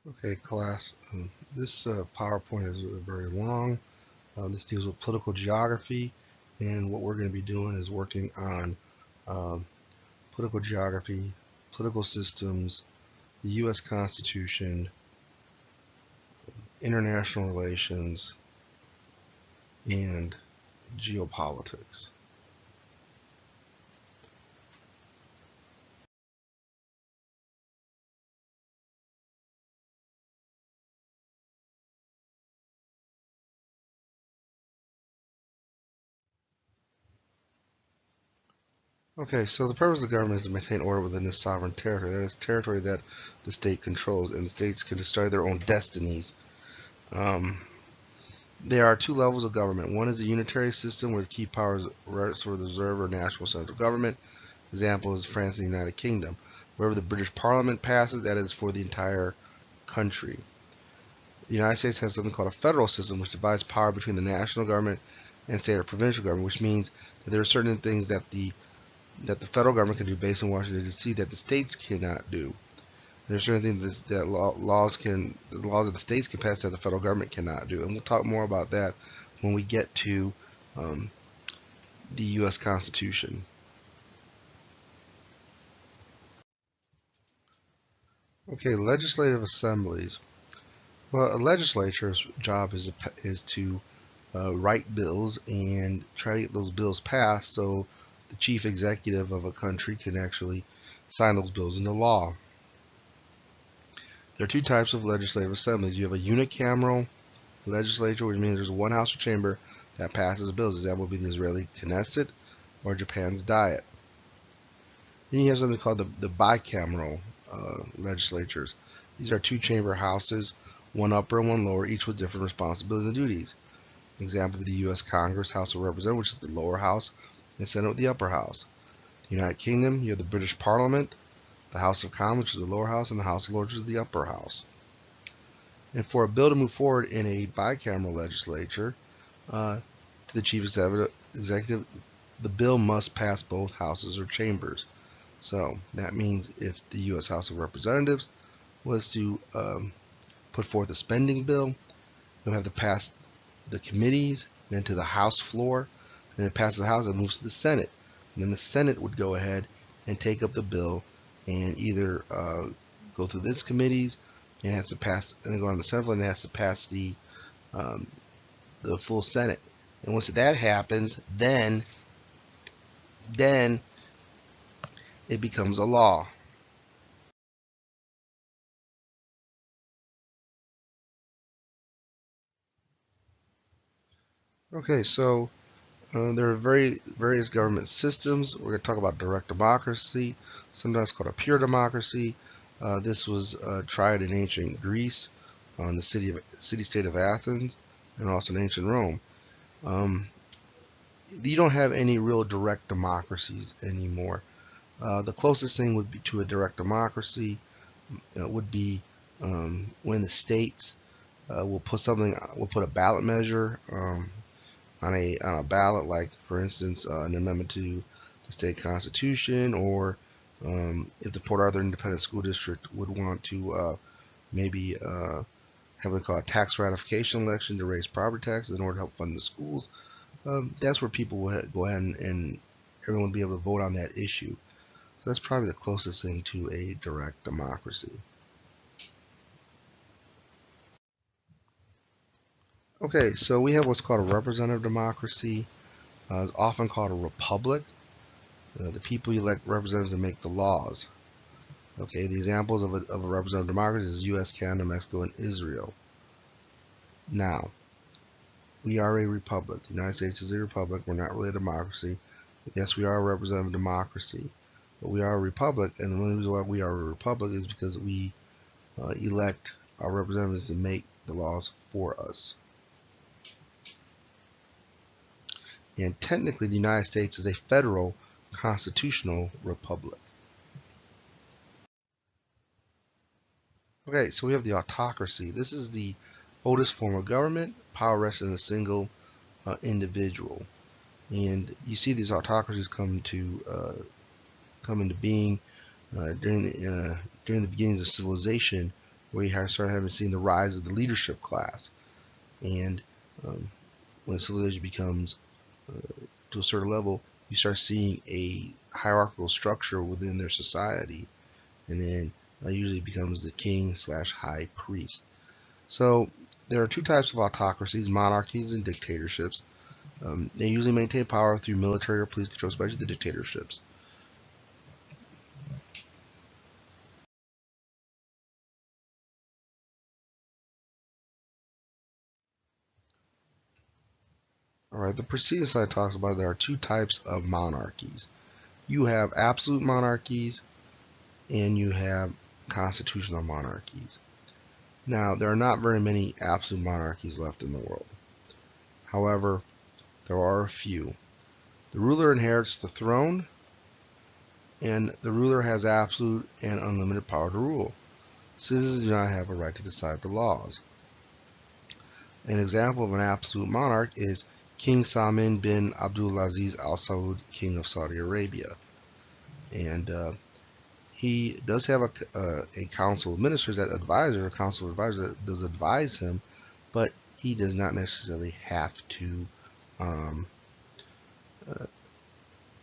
Okay, class. This PowerPoint is very long. This deals with political geography, and what we're going to be doing is working on um, political geography, political systems, the U.S. Constitution, international relations, and geopolitics. Okay, so the purpose of the government is to maintain order within its sovereign territory. That is territory that the state controls, and the states can destroy their own destinies. Um, There are two levels of government. One is a unitary system where the key powers rests for the reserve or national central government. Example is France and the United Kingdom. Wherever the British Parliament passes, that is for the entire country. The United States has something called a federal system, which divides power between the national government and state or provincial government, which means that there are certain things that the federal government can do based on Washington D.C. that the states cannot do. There are certain things that the laws of the states can pass that the federal government cannot do, and we'll talk more about that when we get to um, the U.S. Constitution. Okay, legislative assemblies. Well, a legislature's job is to write bills and try to get those bills passed so the chief executive of a country can actually sign those bills into law. There are two types of legislative assemblies. You have a unicameral legislature, which means there's one house or chamber that passes bills. Example would be the Israeli Knesset or Japan's Diet. Then you have something called the bicameral legislatures. These are two chamber houses, one upper and one lower, each with different responsibilities and duties. Example would be the U.S. Congress, House of Representatives, which is the lower house, and Senate with the upper house. The United Kingdom, you have the British Parliament, the House of Commons, which is the lower house, and the House of Lords, which is the upper house. And for a bill to move forward in a bicameral legislature, to the chief executive, the bill must pass both houses or chambers. So that means if the U.S. House of Representatives was to put forth a spending bill, they'll have to pass the committees, then to the House floor, then it passes the House and moves to the Senate. And then the Senate would go ahead and take up the bill and either go through this committees and it has to pass, and then go on the Senate floor and it has to pass um, the full Senate. And once that happens, then it becomes a law. Okay, so there are various government systems. We're going to talk about direct democracy, sometimes called a pure democracy. This was tried in ancient Greece, on the city-state of Athens, and also in ancient Rome. Um, you don't have any real direct democracies anymore. The closest thing would be to a direct democracy would be when the states will put a ballot measure on a ballot, like for instance an amendment to the state constitution, or if the Port Arthur Independent School District would want to maybe have what they call a tax ratification election to raise property taxes in order to help fund the schools. That's where people will go ahead and everyone will be able to vote on that issue. So that's probably the closest thing to a direct democracy. Okay, so we have what's called a representative democracy. It's often called a republic. The people elect representatives to make the laws. Okay, the examples of a representative democracy is U.S., Canada, Mexico, and Israel. Now, we are a republic. The United States is a republic. We're not really a democracy. Yes, we are a representative democracy, but we are a republic, and the only reason why we are a republic is because we elect our representatives to make the laws for us. And technically, the United States is a federal constitutional republic. Okay, so we have the autocracy. This is the oldest form of government. Power rests in a single individual, and you see these autocracies come into being during the beginnings of civilization, where you start having seen the rise of the leadership class. And when civilization becomes to a certain level, you start seeing a hierarchical structure within their society, and then usually becomes the king/high priest. So there are two types of autocracies: monarchies and dictatorships. They usually maintain power through military or police control, especially the dictatorships. Alright, the preceding slide talks about there are two types of monarchies. You have absolute monarchies and you have constitutional monarchies. Now, there are not very many absolute monarchies left in the world. However, there are a few. The ruler inherits the throne, and the ruler has absolute and unlimited power to rule. Citizens do not have a right to decide the laws. An example of an absolute monarch is King Salman bin Abdulaziz Al Saud, King of Saudi Arabia. And he does have a council of ministers that advise, or a council of advisors that does advise him, but he does not necessarily have to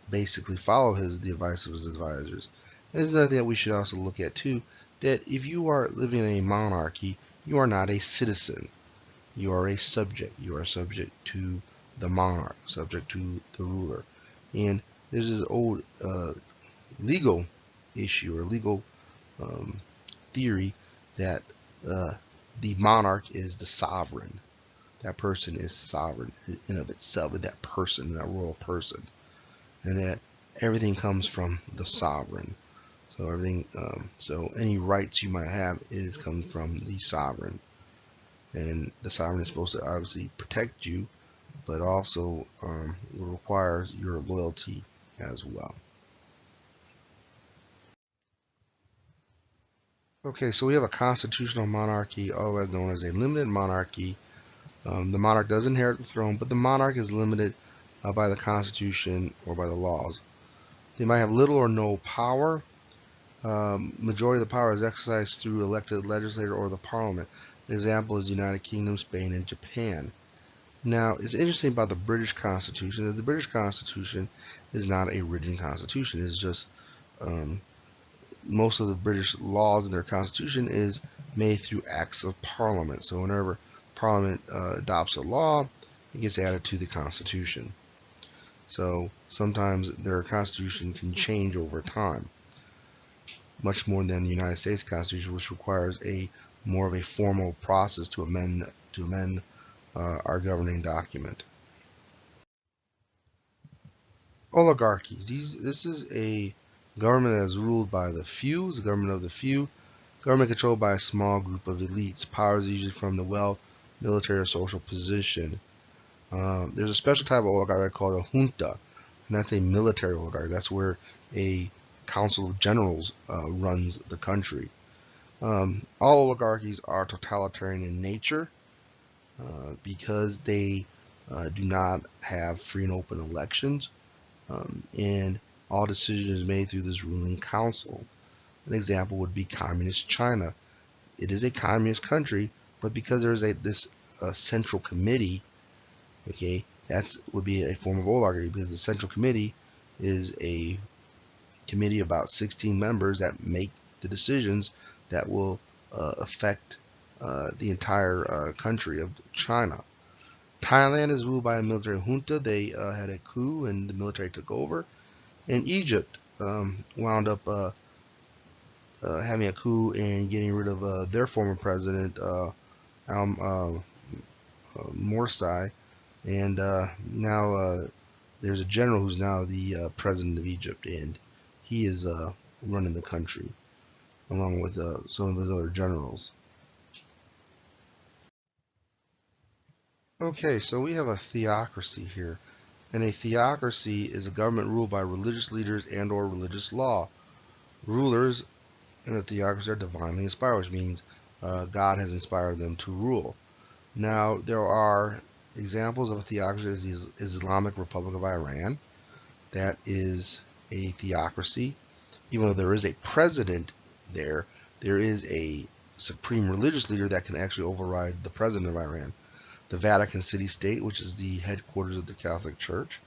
basically follow the advice of his advisors. There's another thing that we should also look at too, that if you are living in a monarchy, you are not a citizen. You are a subject. You are subject to the monarch, subject to the ruler. And there's this old legal issue or legal theory that the monarch is the sovereign. That person is sovereign in of itself, that person, that royal person, and that everything comes from the sovereign. So everything, so any rights you might have comes from the sovereign, and the sovereign is supposed to obviously protect you, but also requires your loyalty as well. Okay, so we have a constitutional monarchy, otherwise known as a limited monarchy. The monarch does inherit the throne, but the monarch is limited by the Constitution or by the laws. They might have little or no power. Majority of the power is exercised through elected legislature or the parliament. An example is the United Kingdom, Spain, and Japan. Now, it's interesting about the British Constitution that the British Constitution is not a written constitution. It's just most of the British laws in their constitution is made through acts of parliament. So whenever parliament adopts a law, it gets added to the constitution. So sometimes their constitution can change over time, much more than the United States Constitution, which requires more of a formal process to amend our governing document. Oligarchies. This is a government that is ruled by the few. It's a government of the few. Government controlled by a small group of elites. Power is usually from the wealth, military, or social position. There's a special type of oligarchy called a junta, and that's a military oligarchy. That's where a council of generals runs the country. All oligarchies are totalitarian in nature because they do not have free and open elections, and all decisions made through this ruling council. An example would be Communist China. It is a communist country, but because there is this central committee, okay, that would be a form of oligarchy, because the central committee is a committee of about 16 members that make the decisions that will affect the entire country of China. Thailand is ruled by a military junta. They had a coup and the military took over. And Egypt wound up having a coup and getting rid of their former president, Morsi, and now there's a general who's now the president of Egypt, and he is running the country along with some of his other generals. Okay, so we have a theocracy here, and a theocracy is a government ruled by religious leaders and/or religious law. Rulers in a theocracy are divinely inspired, which means God has inspired them to rule. Now, there are examples of a theocracy: the Islamic Republic of Iran. That is a theocracy. Even though there is a president there, there is a supreme religious leader that can actually override the president of Iran. The Vatican City State, which is the headquarters of the Catholic Church.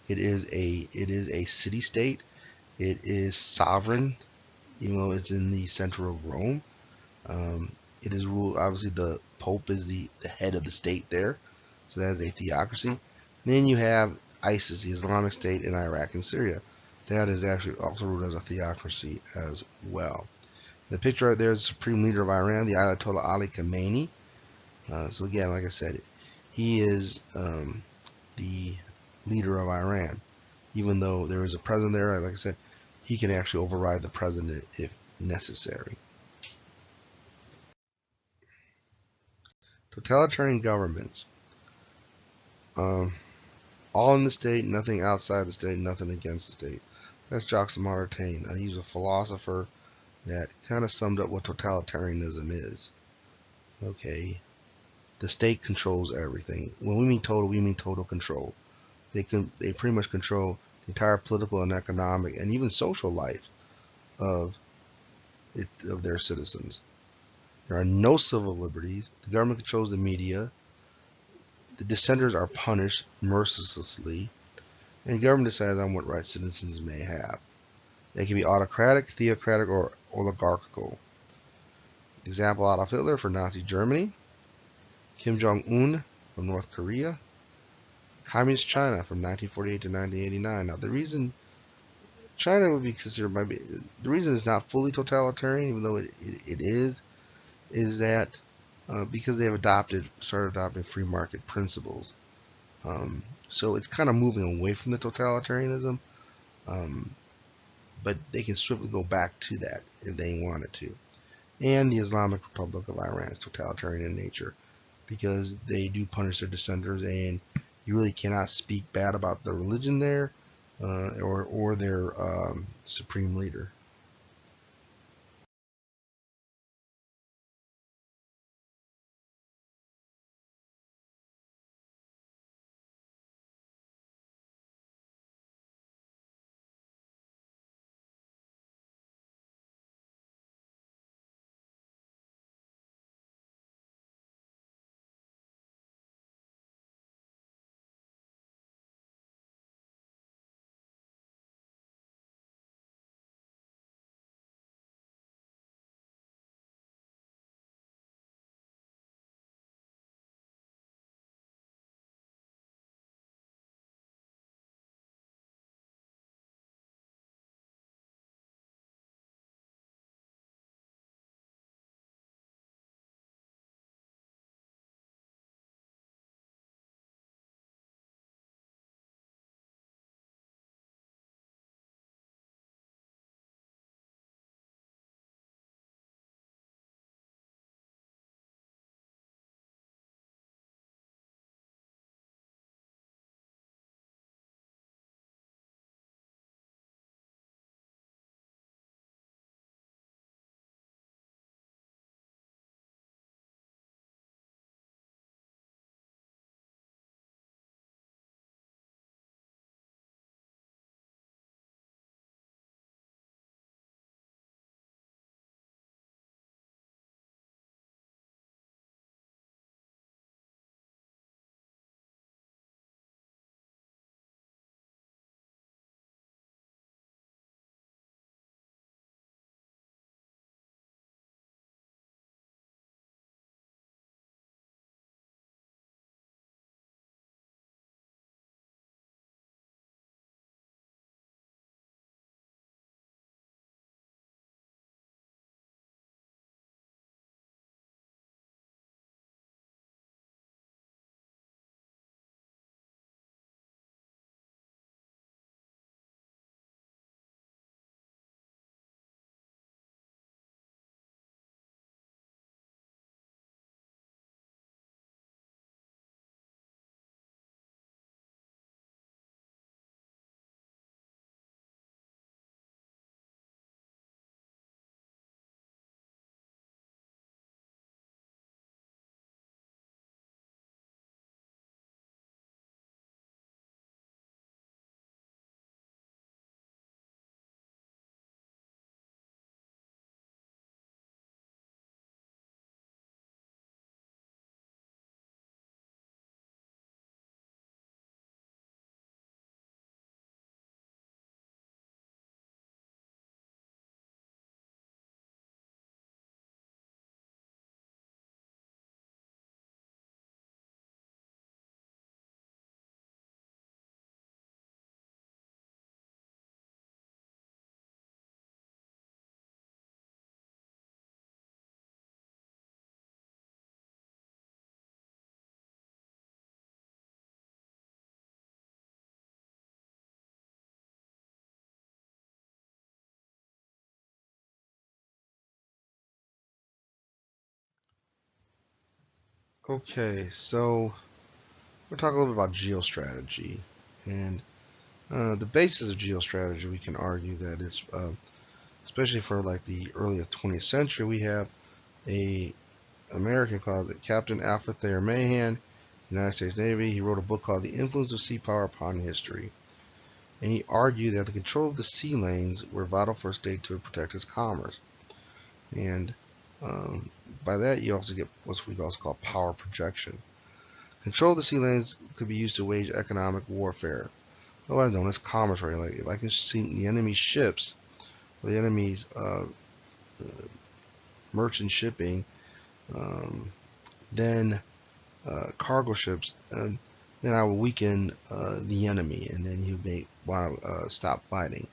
It is a city state. It is sovereign, even though it's in the center of Rome. It is ruled, obviously the Pope is the head of the state there, so that is a theocracy. And then you have ISIS, the Islamic State in Iraq and Syria. That is actually also ruled as a theocracy as well. The picture right there is the supreme leader of Iran, the Ayatollah Ali Khamenei. So again, like I said, he is the leader of Iran. Even though there is a president there, like I said, he can actually override the president if necessary. Totalitarian governments. All in the state, nothing outside the state, nothing against the state. That's Jacques Maritain. He was a philosopher that kind of summed up what totalitarianism is. Okay, the state controls everything. When we mean total control. They pretty much control the entire political and economic and even social life of their citizens. There are no civil liberties. The government controls the media. The dissenters are punished mercilessly, and government decides on what rights citizens may have. They can be autocratic, theocratic, or oligarchical. Example: Adolf Hitler for Nazi Germany, Kim Jong-un from North Korea, Communist China from 1948 to 1989. Now, the reason China would be considered, the reason it's not fully totalitarian, even though it is that because they have started adopting free market principles. So it's kind of moving away from the totalitarianism, but they can swiftly go back to that if they wanted to. And the Islamic Republic of Iran is totalitarian in nature because they do punish their dissenters, and you really cannot speak bad about the religion there or their supreme leader. Okay, so we're talking a little bit about geostrategy, and the basis of geostrategy. We can argue that it's, especially for like the early 20th century, we have a American called Captain Alfred Thayer Mahan, United States Navy. He wrote a book called The Influence of Sea Power Upon History, and he argued that the control of the sea lanes were vital for a state to protect its commerce. And um, by that, you also get what we also call power projection. Control of the sea lanes could be used to wage economic warfare, otherwise known as commerce. Right? Like if I can see the enemy's ships, or the enemy's merchant shipping, um, then cargo ships, then I will weaken the enemy, and then you may want to stop fighting.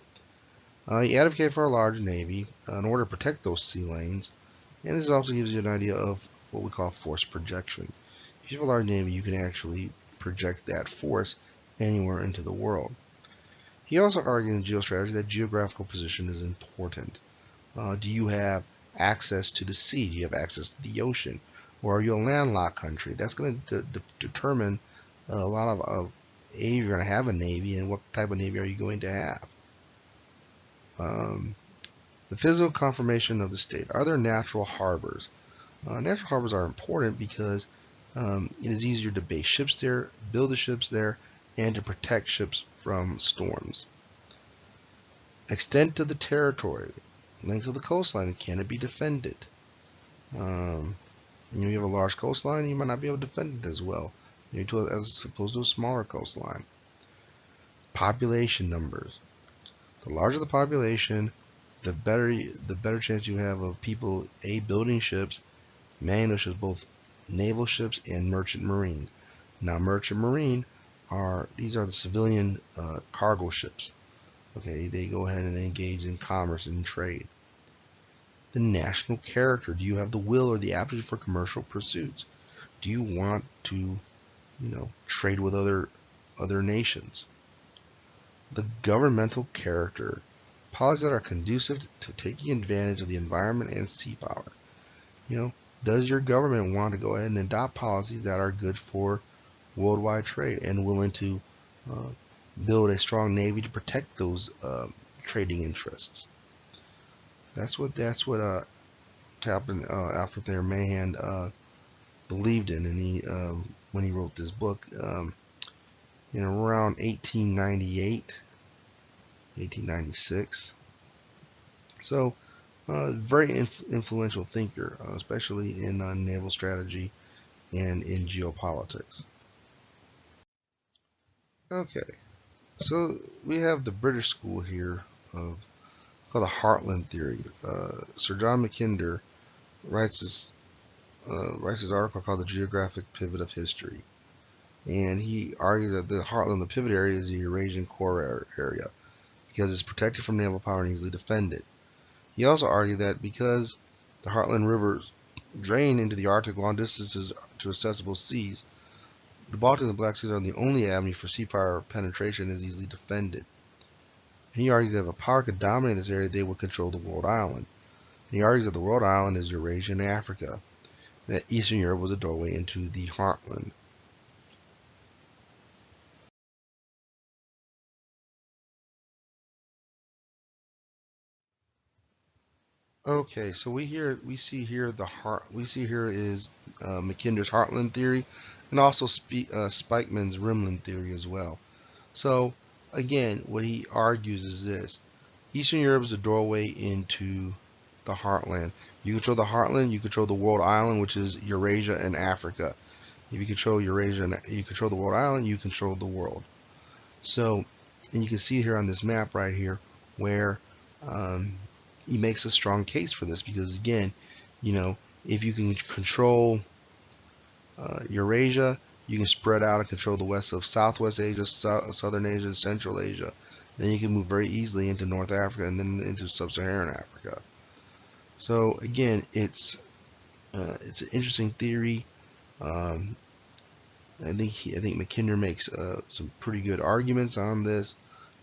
He advocated for a large navy in order to protect those sea lanes, and this also gives you an idea of what we call force projection. If you have a large navy, you can actually project that force anywhere into the world. He also argued in geostrategy that geographical position is important. Do you have access to the sea? Do you have access to the ocean? Or are you a landlocked country? That's going to determine a lot of you're going to have a navy, and what type of navy are you going to have? The physical conformation of the state. Are there natural harbors? Natural harbors are important because it is easier to base ships there, build the ships there, and to protect ships from storms. Extent of the territory, length of the coastline, can it be defended? You have a large coastline, you might not be able to defend it as well, as opposed to a smaller coastline. Population numbers. The larger the population, the better chance you have of people building ships, manning those ships, both naval ships and merchant marine. Now, merchant marine these are the civilian cargo ships. Okay, they go ahead and they engage in commerce and trade. The national character. Do you have the will or the aptitude for commercial pursuits? Do you want to, trade with other nations? The governmental character. Policies that are conducive to taking advantage of the environment and sea power. Does your government want to go ahead and adopt policies that are good for worldwide trade and willing to build a strong navy to protect those trading interests? That's what Captain Alfred Thayer Mahan believed in, and he when he wrote this book in around 1898, 1896. So, very influential thinker, especially in naval strategy and in geopolitics. Okay, so we have the British school here of called the Heartland theory. Sir John Mackinder writes this article called "The Geographic Pivot of History," and he argues that the heartland, the pivot area, is the Eurasian core area because it's protected from naval power and easily defended. He also argued that because the heartland rivers drain into the Arctic long distances to accessible seas, the Baltic and the Black Seas are the only avenue for sea power penetration and is easily defended. And he argues that if a power could dominate this area, they would control the world island. And he argues that the world island is Eurasia and Africa, and that Eastern Europe was a doorway into the heartland. Okay, so we see here is Mackinder's Heartland theory, and also Spikeman's Rimland theory as well. So again, what he argues is this: Eastern Europe is a doorway into the heartland. You control the heartland, you control the world island, which is Eurasia and Africa. If you control Eurasia and you control the world island, you control the world. So, and you can see here on this map right here where he makes a strong case for this because again, if you can control Eurasia, you can spread out and control the west of Southwest Asia, Southern Asia, and Central Asia. Then you can move very easily into North Africa and then into Sub-Saharan Africa. So again, it's an interesting theory. I think Mackinder makes some pretty good arguments on this,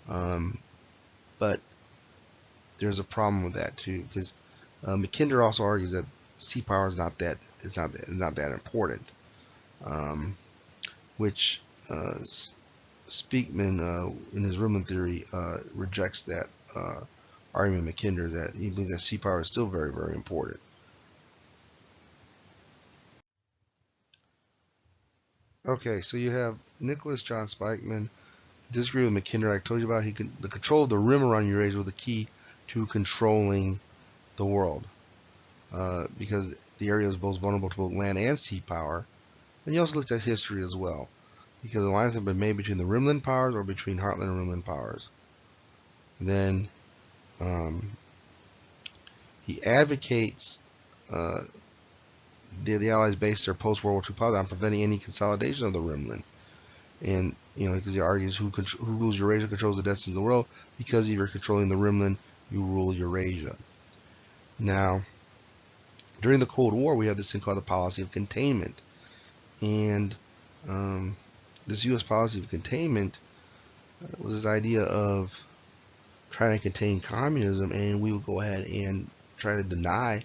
but there's a problem with that too because Mackinder also argues that sea power is not that important. which Speakman, in his Rimland theory, rejects that argument. Mackinder, that he believes that sea power is still very, very important. Okay, so you have Nicholas John Speakman. Disagree with Mackinder. I told you about the control of the rim around Eurasia was the key to controlling the world, because the area is both vulnerable to both land and sea power. And you also looked at history as well, because alliances have been made between the Rimland powers or between Heartland and Rimland powers. And then he advocates the Allies base their post-World War II policy on preventing any consolidation of the Rimland. And, because he argues who rules Eurasia controls the destiny of the world, because if you're controlling the Rimland, you rule Eurasia. Now, during the Cold War, we have this thing called the policy of containment. And this U.S. policy of containment was this idea of trying to contain communism, and we would go ahead and try to deny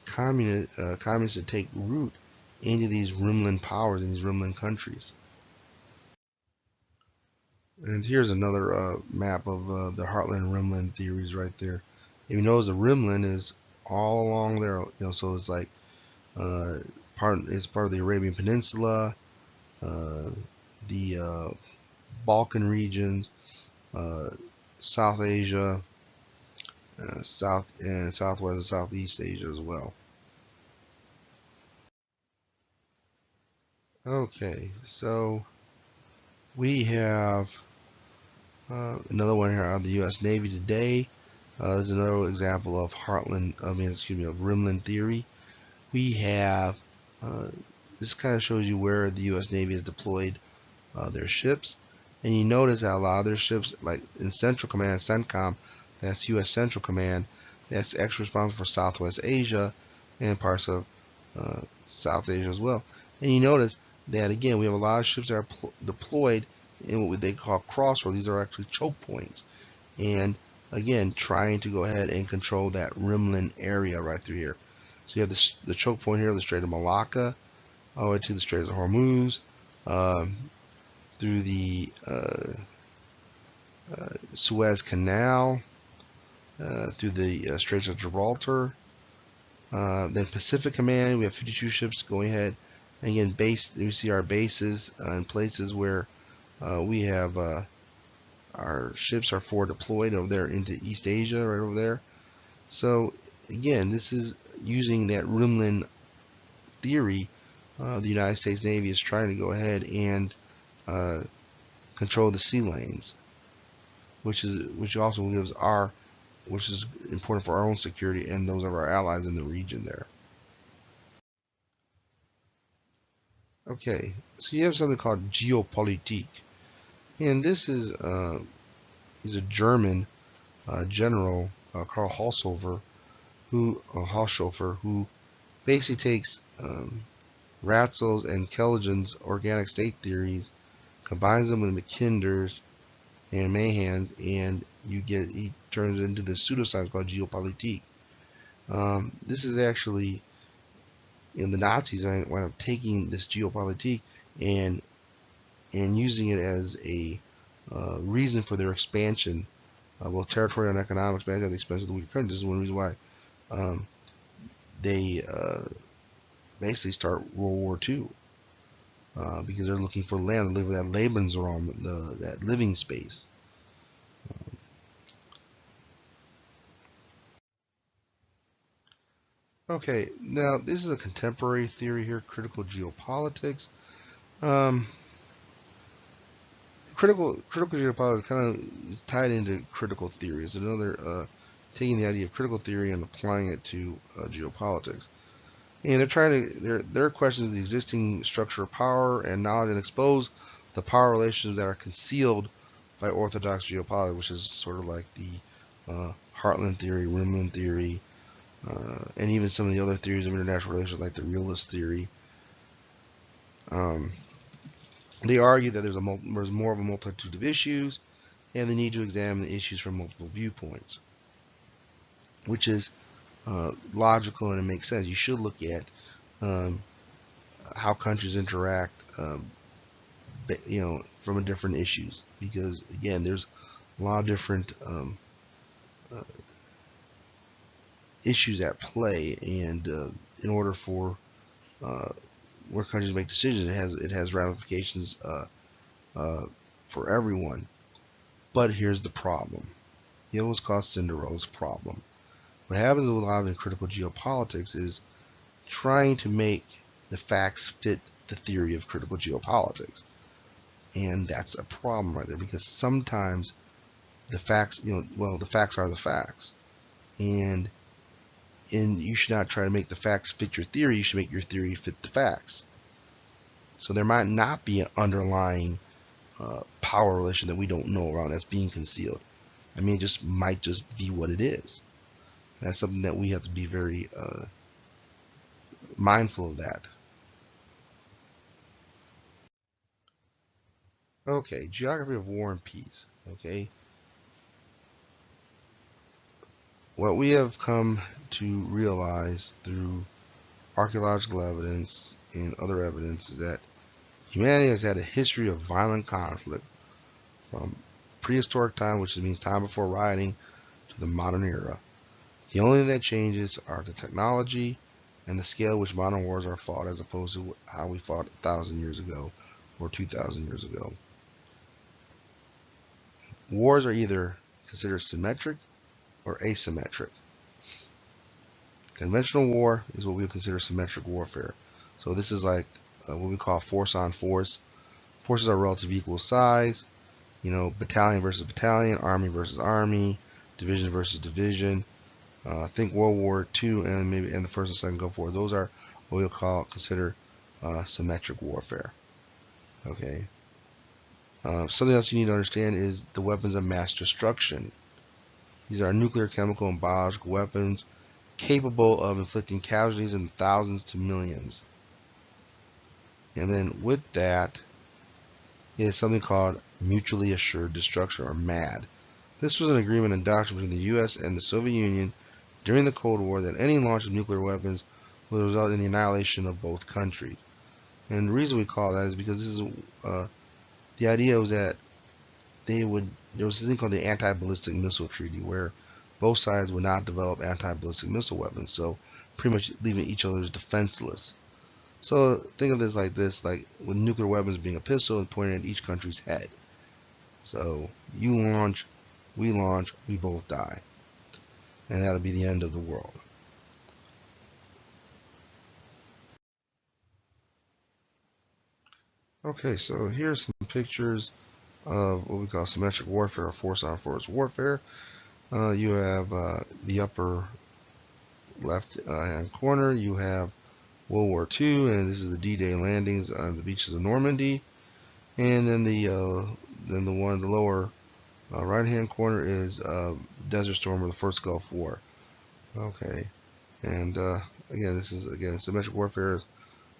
communists to take root into these Rimland powers in these Rimland countries. And here's another map of the Heartland and Rimland theories right there. If you notice, the Rimland is all along there, so it's like it's part of the Arabian Peninsula, the Balkan regions, South Asia, Southwest and Southeast Asia as well. Okay, so we have another one here on the U.S. Navy today. There's another example of Rimland theory. We have this kind of shows you where the U.S. Navy has deployed their ships, and you notice that a lot of their ships, like in Central Command, CENTCOM, that's U.S. Central Command, that's actually responsible for Southwest Asia and parts of South Asia as well. And you notice that again, we have a lot of ships that are deployed in what they call crossroads. These are actually choke points, and again, trying to go ahead and control that Rimland area right through here. So you have the choke point here, the Strait of Malacca, all the way to the Strait of Hormuz, through the Suez Canal, through the Straits of Gibraltar. Then Pacific Command, we have 52 ships going ahead. And again, you see our bases and places where we have our ships are forward deployed over there into East Asia, right over there. So again, this is using that Rimland theory. The United States Navy is trying to go ahead and control the sea lanes, which also gives which is important for our own security and those of our allies in the region there. Okay, so you have something called Geopolitik, and this is he's a German general, Karl Haushofer, who basically takes Ratzel's and Keljan's organic state theories, combines them with Mackinder's and Mahan's, and he turns it into this pseudoscience called Geopolitik. This is actually, the Nazis wind up taking this Geopolitik and using it as a reason for their expansion, both territorial and economic expansion at the expense of the weaker countries. This is one reason why they basically start World War II, because they're looking for land to live with, that Lebensraum, that living space. Okay, now this is a contemporary theory here, critical geopolitics. Critical geopolitics kind of is tied into critical theory. It's another taking the idea of critical theory and applying it to geopolitics. And they're trying to their questions of the existing structure of power and knowledge, and expose the power relations that are concealed by orthodox geopolitics, which is sort of like the Heartland theory, Rimland theory, and even some of the other theories of international relations, like the realist theory. They argue that there's more of a multitude of issues, and they need to examine the issues from multiple viewpoints, which is logical and it makes sense. You should look at how countries interact from a different issues, because again, there's a lot of different uh, issues at play, and in order for where countries make decisions, it has ramifications uh, for everyone. But here's the problem. You know what's called Cinderella's problem. What happens with a lot of critical geopolitics is trying to make the facts fit the theory of critical geopolitics. And that's a problem right there, because sometimes the facts, the facts are the facts. And you should not try to make the facts fit your theory. You should make your theory fit the facts. So there might not be an underlying power relation that we don't know around that's being concealed. I mean, it just might just be what it is. And that's something that we have to be very mindful of that. Okay, geography of war and peace. Okay, what we have come to realize through archaeological evidence and other evidence is that humanity has had a history of violent conflict from prehistoric time, which means time before writing, to the modern era. The only thing that changes are the technology and the scale at which modern wars are fought, as opposed to how we fought 1,000 years ago or 2,000 years ago. Wars are either considered symmetric or asymmetric. Conventional war is what we would consider symmetric warfare. So this is like what we call force on force. Forces are relative equal size. Battalion versus battalion, army versus army, division versus division. Think World War II and maybe the First and Second Gulf War. Those are what we'll consider symmetric warfare. Okay. Something else you need to understand is the weapons of mass destruction. These are nuclear, chemical, and biological weapons capable of inflicting casualties in thousands to millions. And then with that is something called mutually assured destruction, or MAD. This was an agreement and doctrine between the U.S. and the Soviet Union during the Cold War that any launch of nuclear weapons would result in the annihilation of both countries. And the reason we call that is because this is the idea was that there was a thing called the Anti-Ballistic Missile Treaty, where both sides would not develop anti-ballistic missile weapons, so pretty much leaving each other defenseless. So think of this like this, like with nuclear weapons being a pistol and pointing at each country's head. So you launch, we both die. And that'll be the end of the world. Okay, so here's some pictures of what we call symmetric warfare, or force-on-force warfare. You have the upper left hand corner. You have World War II, and this is the D-Day landings on the beaches of Normandy. And then the lower right-hand corner is Desert Storm, or the First Gulf War. Okay, and again, this is symmetric warfare,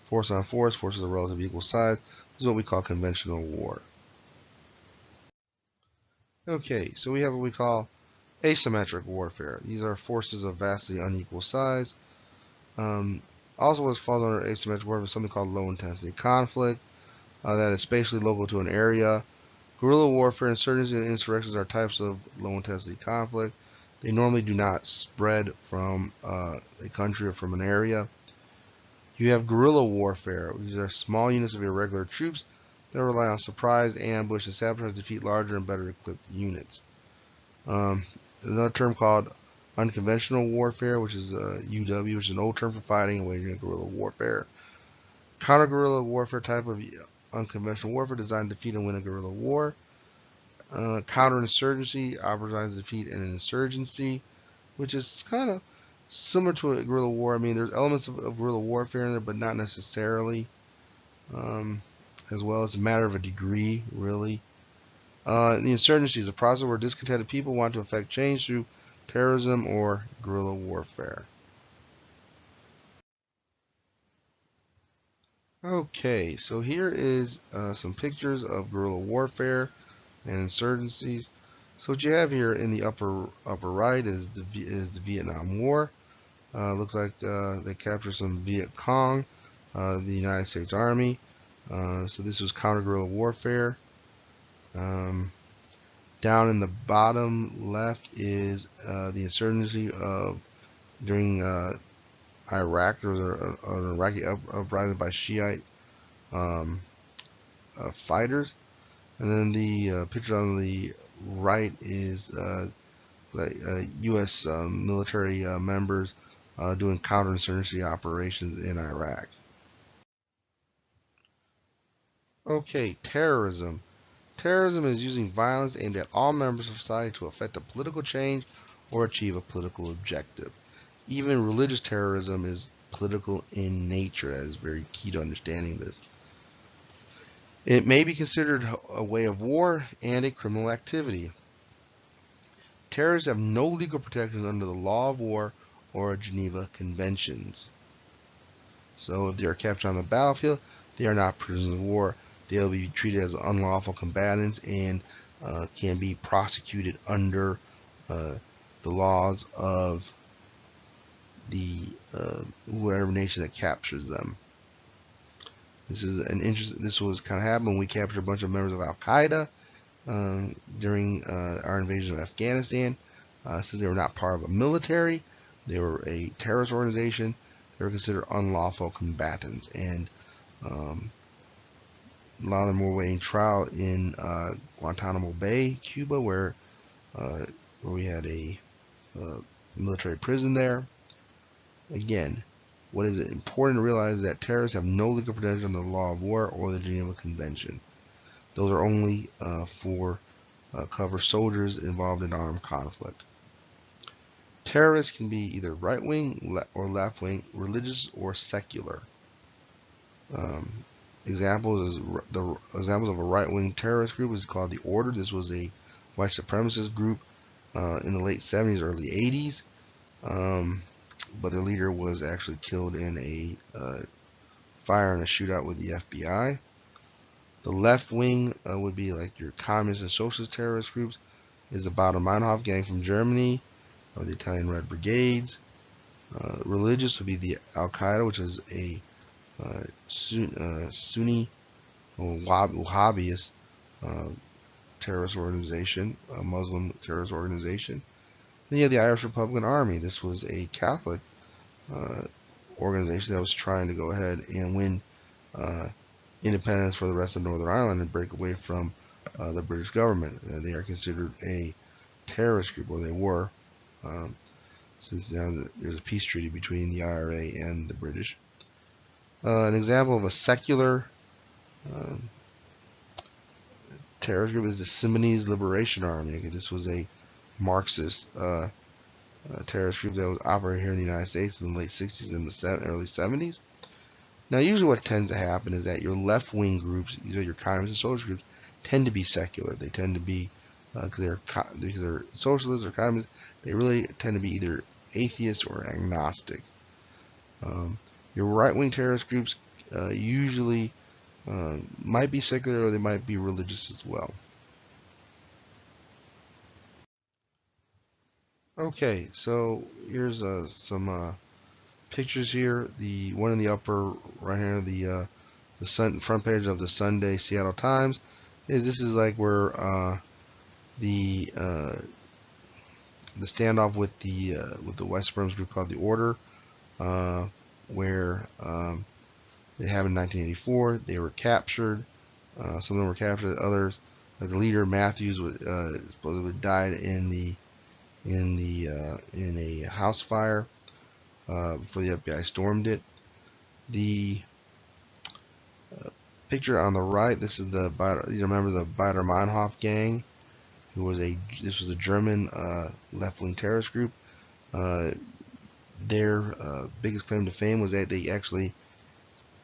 force on force. Forces are relative equal size. This is what we call conventional war. Okay, so we have what we call asymmetric warfare. These are forces of vastly unequal size. Also, what falls under asymmetric warfare is something called low-intensity conflict. That is spatially local to an area. Guerrilla warfare, insurgency, and insurrections are types of low-intensity conflict. They normally do not spread from a country or from an area. You have guerrilla warfare. These are small units of irregular troops that rely on surprise, ambush, and sabotage to defeat larger and better equipped units. Another term called unconventional warfare, which is UW, which is an old term for fighting and waging guerrilla warfare. Counter-guerrilla warfare, type of unconventional warfare designed to defeat and win a guerrilla war. Counterinsurgency, operates to defeat an insurgency, which is kind of similar to a guerrilla war. I mean, there's elements of guerrilla warfare in there, but not necessarily. As well, it's a matter of a degree, really. The insurgency is a process where discontented people want to effect change through terrorism or guerrilla warfare. Okay, so here is some pictures of guerrilla warfare and insurgencies. So what you have here in the upper right is the Vietnam War. Looks like they captured some Viet Cong, the United States Army. So this was counter-guerrilla warfare. Down in the bottom left is the insurgency of during Iraq. There was an Iraqi uprising by Shiite um, fighters, and then the picture on the right is U.S. Military members doing counterinsurgency operations in Iraq. Okay, terrorism. Terrorism is using violence aimed at all members of society to effect a political change or achieve a political objective. Even religious terrorism is political in nature. That is very key to understanding this. It may be considered a way of war and a criminal activity. Terrorists have no legal protections under the law of war or Geneva Conventions. So if they are captured on the battlefield, they are not prisoners of war. They'll be treated as unlawful combatants and can be prosecuted under the laws of the whatever nation that captures them. This is an interesting. This was kind of happened when we captured a bunch of members of Al Qaeda during our invasion of Afghanistan. Since they were not part of a military, they were a terrorist organization. They were considered unlawful combatants, and a lot of them were awaiting trial in Guantanamo Bay, Cuba, where we had a military prison there. Again, what is important to realize is that terrorists have no legal protection under the law of war or the Geneva Convention. Those are only for cover soldiers involved in armed conflict. Terrorists can be either right-wing or left-wing, religious or secular. Examples of a right-wing terrorist group is called the Order. This was a white supremacist group in the late 70s, early 80s. But their leader was actually killed in a fire in a shootout with the FBI. The left wing would be like your communist and socialist terrorist groups. Is the Baader-Meinhof gang from Germany, or the Italian Red Brigades. Religious would be the Al Qaeda, which is a Sunni or Wahhabist terrorist organization, a Muslim terrorist organization. Then you have the Irish Republican Army. This was a Catholic organization that was trying to go ahead and win independence for the rest of Northern Ireland and break away from the British government. They are considered a terrorist group, or they were, since now there's a peace treaty between the IRA and the British. An example of a secular terrorist group is the Symbionese Liberation Army. Okay, this was a Marxist terrorist group that was operating here in the United States in the late 60s and the early 70s. Now, usually what tends to happen is that your left-wing groups, these are your communist and socialist groups, tend to be secular. They tend to be, because they're socialists or communists, they really tend to be either atheist or agnostic. Your right-wing terrorist groups usually might be secular, or they might be religious as well. Okay, so here's some pictures here. The one in the upper right hand, the front page of the Sunday Seattle Times, this is like where the standoff with the white supremacist group called the Order, where they happened in 1984. They were captured. Some of them were captured. Others, like the leader Matthews, supposedly died in a house fire before the FBI stormed it. The picture on the right, these are members of the Baader-Meinhof gang, this was a German left-wing terrorist group. Their biggest claim to fame was that they actually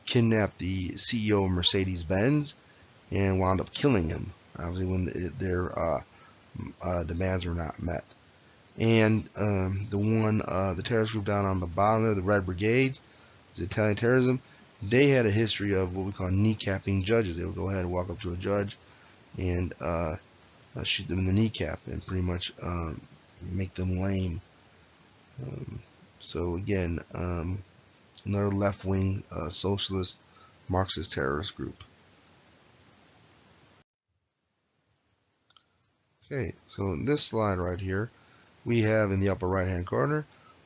kidnapped the CEO of Mercedes-Benz and wound up killing him, obviously when their demands were not met. And the terrorist group down on the bottom there, the Red Brigades, is Italian terrorism. They had a history of what we call kneecapping judges. They would go ahead and walk up to a judge and shoot them in the kneecap and pretty much make them lame. So again, another left-wing socialist Marxist terrorist group. Okay, so in this slide right here, we have in the upper right hand corner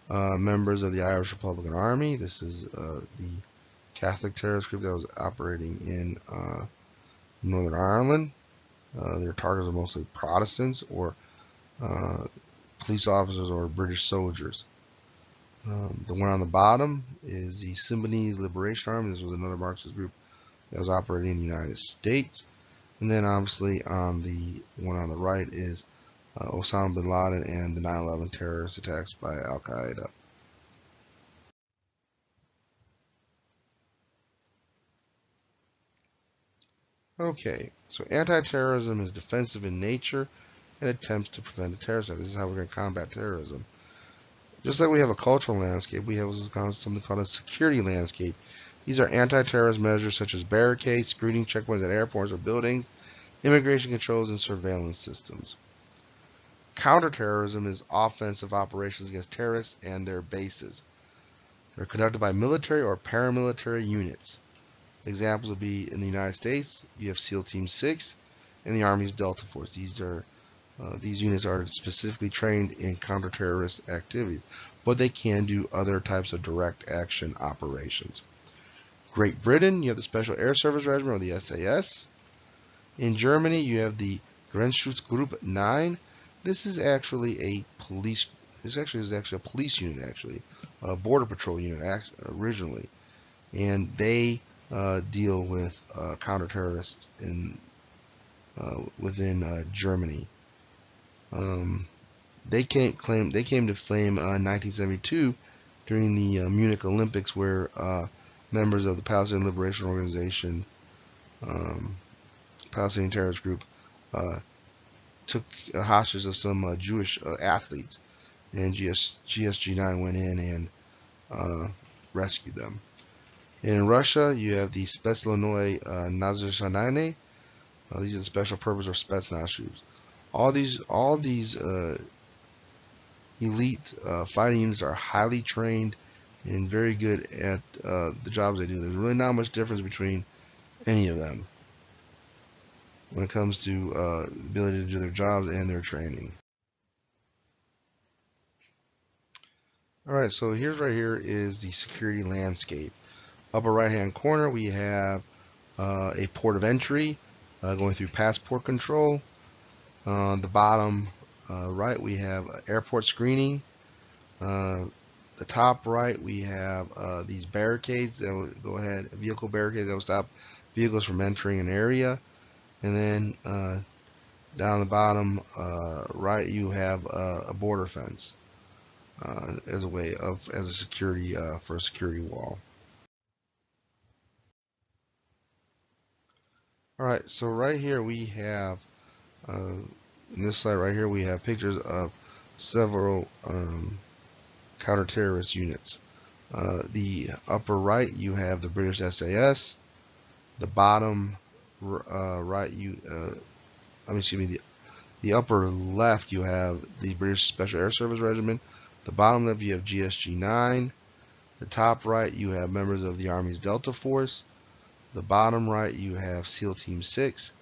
members of the Irish Republican Army. This is the Catholic terrorist group that was operating in Northern Ireland. Their targets are mostly Protestants or police officers or British soldiers. The one on the bottom is the Symbionese Liberation Army. This was another Marxist group that was operating in the United States. And then obviously on the one on the right is Osama bin Laden and the 9/11 terrorist attacks by Al-Qaeda. Okay, so anti-terrorism is defensive in nature and attempts to prevent a terrorist attack. This is how we're going to combat terrorism. Just like we have a cultural landscape, we have something called a security landscape. These are anti-terrorist measures such as barricades, screening checkpoints at airports or buildings, immigration controls, and surveillance systems. Counterterrorism is offensive operations against terrorists and their bases. They're conducted by military or paramilitary units. Examples would be in the United States, you have SEAL Team 6 and the Army's Delta Force. These units are specifically trained in counter-terrorist activities, but they can do other types of direct action operations. Great Britain, you have the Special Air Service Regiment, or the SAS. In Germany, you have the Grenzschutzgruppe 9. This is actually a police. This actually is a police unit, a border patrol unit originally, and they deal with counter-terrorists within Germany. They came to fame in 1972 during the Munich Olympics, where members of the Palestinian Liberation Organization, Palestinian terrorist group, took hostage of some Jewish athletes, and GSG-9 went in and rescued them. In Russia, you have the Spetsnaz Nazarshanae. These are the special purpose or Spetsnaz troops. All these elite fighting units are highly trained and very good at the jobs they do. There's really not much difference between any of them when it comes to the ability to do their jobs and their training. Alright, so right here is the security landscape. Upper right hand corner we have a port of entry going through passport control. On the bottom right we have airport screening. The top right we have these barricades that will go ahead, vehicle barricades that will stop vehicles from entering an area. And then down the bottom right you have a border fence as a security for a security wall. Alright, so right here we have in this slide right here we have pictures of several counter-terrorist units. The upper right you have the British SAS. The bottom right the upper left you have the British Special Air Service Regiment. The bottom left you have GSG-9. The top right you have members of the Army's Delta Force. The bottom right you have SEAL Team 6.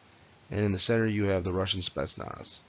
And in the center you have the Russian Spetsnaz.